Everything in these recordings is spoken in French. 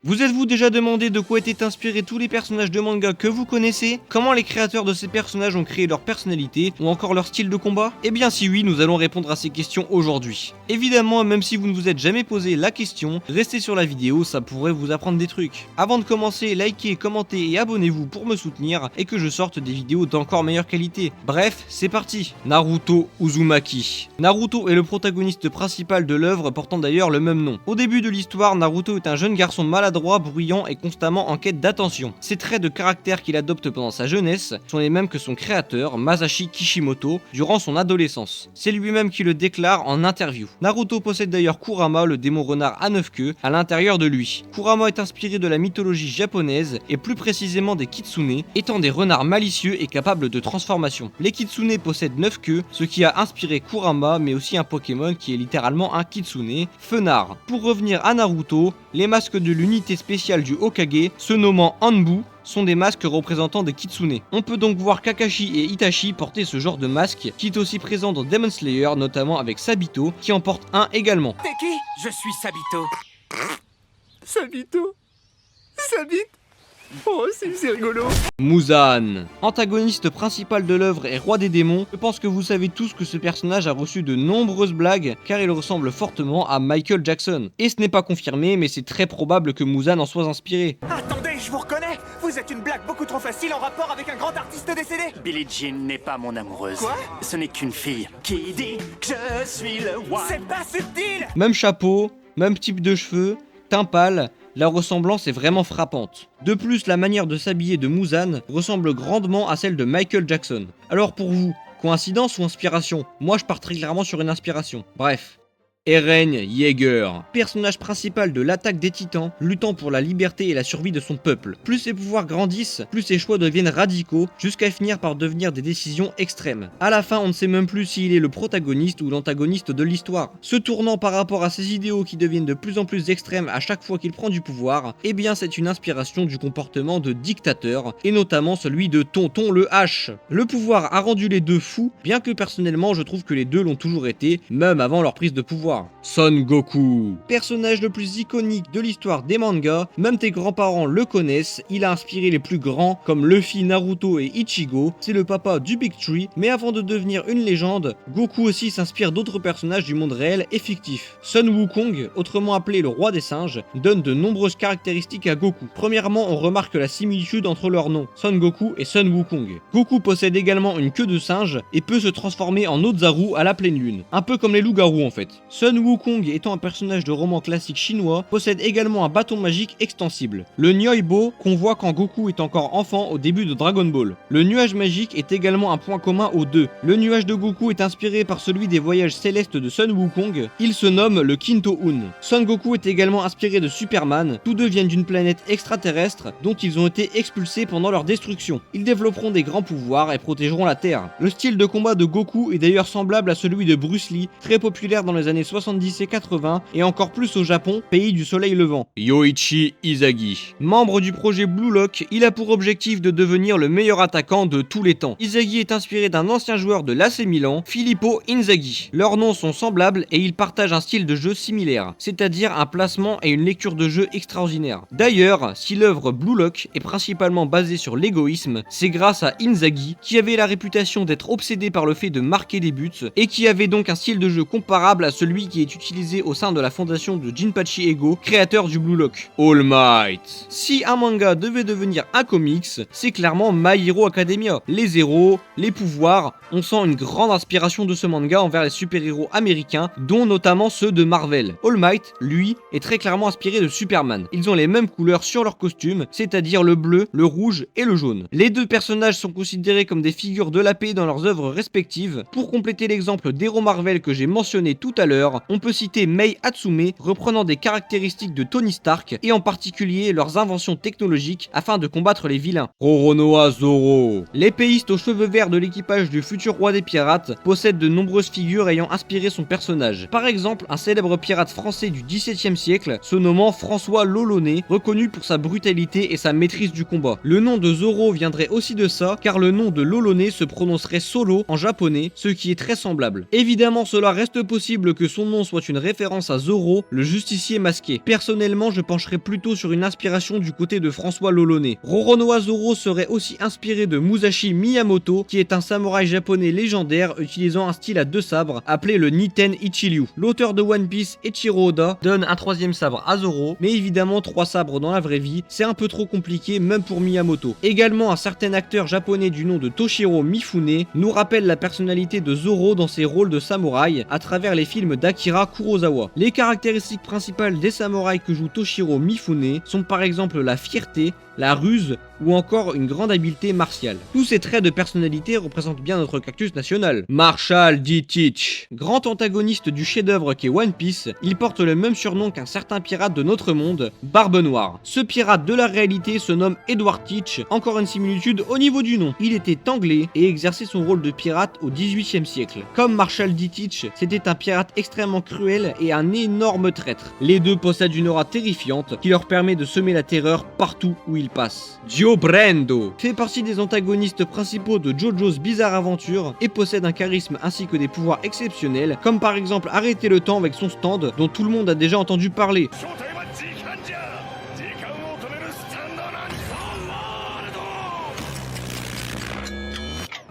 Vous êtes-vous déjà demandé de quoi étaient inspirés tous les personnages de manga que vous connaissez? Comment les créateurs de ces personnages ont créé leur personnalité ou encore leur style de combat? Eh bien si oui, nous allons répondre à ces questions aujourd'hui. Évidemment, même si vous ne vous êtes jamais posé la question, restez sur la vidéo, ça pourrait vous apprendre des trucs. Avant de commencer, likez, commentez et abonnez-vous pour me soutenir et que je sorte des vidéos d'encore meilleure qualité. Bref, c'est parti. Naruto Uzumaki. Naruto est le protagoniste principal de l'œuvre portant d'ailleurs le même nom. Au début de l'histoire, Naruto est un jeune garçon maladroit, bruyant et constamment en quête d'attention. Ces traits de caractère qu'il adopte pendant sa jeunesse sont les mêmes que son créateur, Masashi Kishimoto, durant son adolescence. C'est lui-même qui le déclare en interview. Naruto possède d'ailleurs Kurama, le démon renard à 9 queues, à l'intérieur de lui. Kurama est inspiré de la mythologie japonaise et plus précisément des kitsune, étant des renards malicieux et capables de transformation. Les kitsune possèdent 9 queues, ce qui a inspiré Kurama, mais aussi un Pokémon qui est littéralement un kitsune, Fenard. Pour revenir à Naruto, les masques de l'unité spéciale du Hokage, se nommant Anbu, sont des masques représentant des kitsune. On peut donc voir Kakashi et Itachi porter ce genre de masque, qui est aussi présent dans Demon Slayer, notamment avec Sabito, qui en porte un également. T'es qui? Je suis Sabito. Sabito? Sabit? Oh, c'est rigolo. Muzan. Antagoniste principal de l'œuvre et roi des démons, je pense que vous savez tous que ce personnage a reçu de nombreuses blagues car il ressemble fortement à Michael Jackson. Et ce n'est pas confirmé, mais c'est très probable que Muzan en soit inspiré. Attendez, je vous reconnais. Vous êtes une blague beaucoup trop facile en rapport avec un grand artiste décédé. Billie Jean n'est pas mon amoureuse. Quoi? Ce n'est qu'une fille qui dit que je suis le one. C'est pas subtil. Même chapeau, même type de cheveux, teint pâle, la ressemblance est vraiment frappante. De plus, la manière de s'habiller de Muzan ressemble grandement à celle de Michael Jackson. Alors pour vous, coïncidence ou inspiration? Moi je pars très clairement sur une inspiration. Bref. Eren Yeager, personnage principal de l'attaque des titans, luttant pour la liberté et la survie de son peuple. Plus ses pouvoirs grandissent, plus ses choix deviennent radicaux, jusqu'à finir par devenir des décisions extrêmes. À la fin, on ne sait même plus s'il est le protagoniste ou l'antagoniste de l'histoire. Se tournant par rapport à ses idéaux qui deviennent de plus en plus extrêmes à chaque fois qu'il prend du pouvoir, eh bien c'est une inspiration du comportement de dictateur, et notamment celui de Tonton le H. Le pouvoir a rendu les deux fous, bien que personnellement je trouve que les deux l'ont toujours été, même avant leur prise de pouvoir. Son Goku. Personnage le plus iconique de l'histoire des mangas, même tes grands-parents le connaissent, il a inspiré les plus grands comme Luffy, Naruto et Ichigo, c'est le papa du Big Tree, mais avant de devenir une légende, Goku aussi s'inspire d'autres personnages du monde réel et fictif. Sun Wukong, autrement appelé le roi des singes, donne de nombreuses caractéristiques à Goku. Premièrement, on remarque la similitude entre leurs noms, Son Goku et Sun Wukong. Goku possède également une queue de singe et peut se transformer en Ozaru à la pleine lune, un peu comme les loups-garous en fait. Sun Wukong, étant un personnage de roman classique chinois, possède également un bâton magique extensible, le Nyoibo, qu'on voit quand Goku est encore enfant au début de Dragon Ball. Le nuage magique est également un point commun aux deux. Le nuage de Goku est inspiré par celui des voyages célestes de Sun Wukong, il se nomme le Kinto-un. Son Goku est également inspiré de Superman, tous deux viennent d'une planète extraterrestre dont ils ont été expulsés pendant leur destruction. Ils développeront des grands pouvoirs et protégeront la Terre. Le style de combat de Goku est d'ailleurs semblable à celui de Bruce Lee, très populaire dans les années 70 et 80 et encore plus au Japon, pays du soleil levant. Yoichi Izagi. Membre du projet Blue Lock, il a pour objectif de devenir le meilleur attaquant de tous les temps. Izagi est inspiré d'un ancien joueur de l'AC Milan, Filippo Inzaghi. Leurs noms sont semblables et ils partagent un style de jeu similaire, c'est-à-dire un placement et une lecture de jeu extraordinaire. D'ailleurs, si l'œuvre Blue Lock est principalement basée sur l'égoïsme, c'est grâce à Inzaghi, qui avait la réputation d'être obsédé par le fait de marquer des buts et qui avait donc un style de jeu comparable à celui qui est utilisé au sein de la fondation de Jinpachi Ego, créateur du Blue Lock. All Might. Si un manga devait devenir un comics, c'est clairement My Hero Academia. Les héros, les pouvoirs, on sent une grande inspiration de ce manga envers les super-héros américains, dont notamment ceux de Marvel. All Might, lui, est très clairement inspiré de Superman. Ils ont les mêmes couleurs sur leurs costumes, c'est-à-dire le bleu, le rouge et le jaune. Les deux personnages sont considérés comme des figures de la paix dans leurs œuvres respectives. Pour compléter l'exemple d'héros Marvel que j'ai mentionné tout à l'heure, on peut citer Mei Hatsume, reprenant des caractéristiques de Tony Stark et en particulier leurs inventions technologiques afin de combattre les vilains. Roronoa Zoro. L'épéiste aux cheveux verts de l'équipage du futur roi des pirates possède de nombreuses figures ayant inspiré son personnage. Par exemple, un célèbre pirate français du XVIIe siècle se nommant François l'Olonnais, reconnu pour sa brutalité et sa maîtrise du combat. Le nom de Zoro viendrait aussi de ça, car le nom de l'Olonnais se prononcerait Solo en japonais, ce qui est très semblable. Évidemment, cela reste possible que son son nom soit une référence à Zoro, le justicier masqué. Personnellement, je pencherais plutôt sur une inspiration du côté de François Lolonais. Roronoa Zoro serait aussi inspiré de Musashi Miyamoto, qui est un samouraï japonais légendaire utilisant un style à deux sabres appelé le Niten Ichiryu. L'auteur de One Piece, Eiichiro Oda, donne un troisième sabre à Zoro, mais évidemment 3 sabres dans la vraie vie, c'est un peu trop compliqué même pour Miyamoto. Également, un certain acteur japonais du nom de Toshiro Mifune nous rappelle la personnalité de Zoro dans ses rôles de samouraï à travers les films d'Akira Kurosawa. Les caractéristiques principales des samouraïs que joue Toshiro Mifune sont par exemple la fierté, la ruse ou encore une grande habileté martiale. Tous ces traits de personnalité représentent bien notre cactus national. Marshall D. Teach. Grand antagoniste du chef-d'œuvre qu'est One Piece, il porte le même surnom qu'un certain pirate de notre monde, Barbe Noire. Ce pirate de la réalité se nomme Edward Teach, encore une similitude au niveau du nom. Il était anglais et exerçait son rôle de pirate au XVIIIe siècle. Comme Marshall D. Teach, c'était un pirate extrêmement cruel et un énorme traître. Les deux possèdent une aura terrifiante qui leur permet de semer la terreur partout où ils passent. Dio Brando fait partie des antagonistes principaux de JoJo's Bizarre Adventure et possède un charisme ainsi que des pouvoirs exceptionnels, comme par exemple arrêter le temps avec son stand dont tout le monde a déjà entendu parler.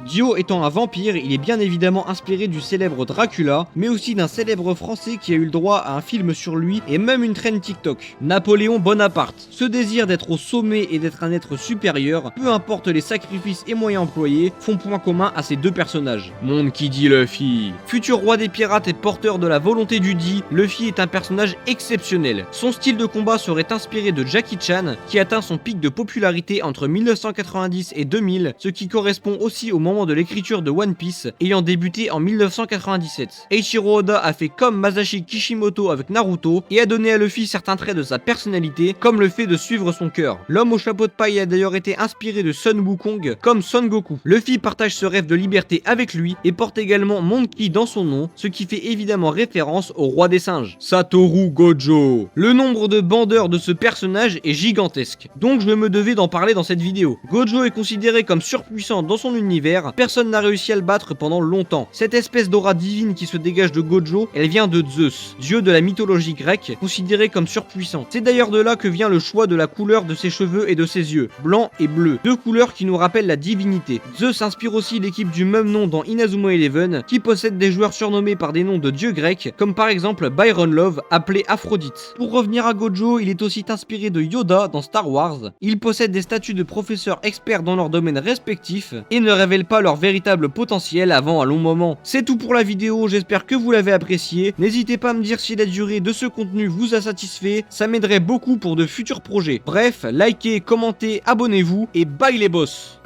Dio étant un vampire, il est bien évidemment inspiré du célèbre Dracula, mais aussi d'un célèbre français qui a eu le droit à un film sur lui et même une traîne TikTok. Napoléon Bonaparte. Ce désir d'être au sommet et d'être un être supérieur, peu importe les sacrifices et moyens employés, font point commun à ces deux personnages. Monde qui dit Luffy. Futur roi des pirates et porteur de la volonté du dit, Luffy est un personnage exceptionnel. Son style de combat serait inspiré de Jackie Chan, qui atteint son pic de popularité entre 1990 et 2000, ce qui correspond aussi au moment de l'écriture de One Piece, ayant débuté en 1997. Eiichiro Oda a fait comme Masashi Kishimoto avec Naruto et a donné à Luffy certains traits de sa personnalité, comme le fait de suivre son cœur. L'homme au chapeau de paille a d'ailleurs été inspiré de Sun Wukong, comme Son Goku. Luffy partage ce rêve de liberté avec lui et porte également Monkey dans son nom, ce qui fait évidemment référence au roi des singes. Satoru Gojo. Le nombre de bandeurs de ce personnage est gigantesque, donc je me devais d'en parler dans cette vidéo. Gojo est considéré comme surpuissant dans son univers. Personne n'a réussi à le battre pendant longtemps. Cette espèce d'aura divine qui se dégage de Gojo, elle vient de Zeus, dieu de la mythologie grecque, considéré comme surpuissant. C'est d'ailleurs de là que vient le choix de la couleur de ses cheveux et de ses yeux, blanc et bleu, deux couleurs qui nous rappellent la divinité. Zeus inspire aussi l'équipe du même nom dans Inazuma Eleven, qui possède des joueurs surnommés par des noms de dieux grecs, comme par exemple Byron Love, appelé Aphrodite. Pour revenir à Gojo, il est aussi inspiré de Yoda dans Star Wars. Il possède des statuts de professeurs experts dans leur domaine respectif et ne révèle pas leur véritable potentiel avant un long moment. C'est tout pour la vidéo, j'espère que vous l'avez apprécié. N'hésitez pas à me dire si la durée de ce contenu vous a satisfait, ça m'aiderait beaucoup pour de futurs projets. Bref, likez, commentez, abonnez-vous et bye les boss.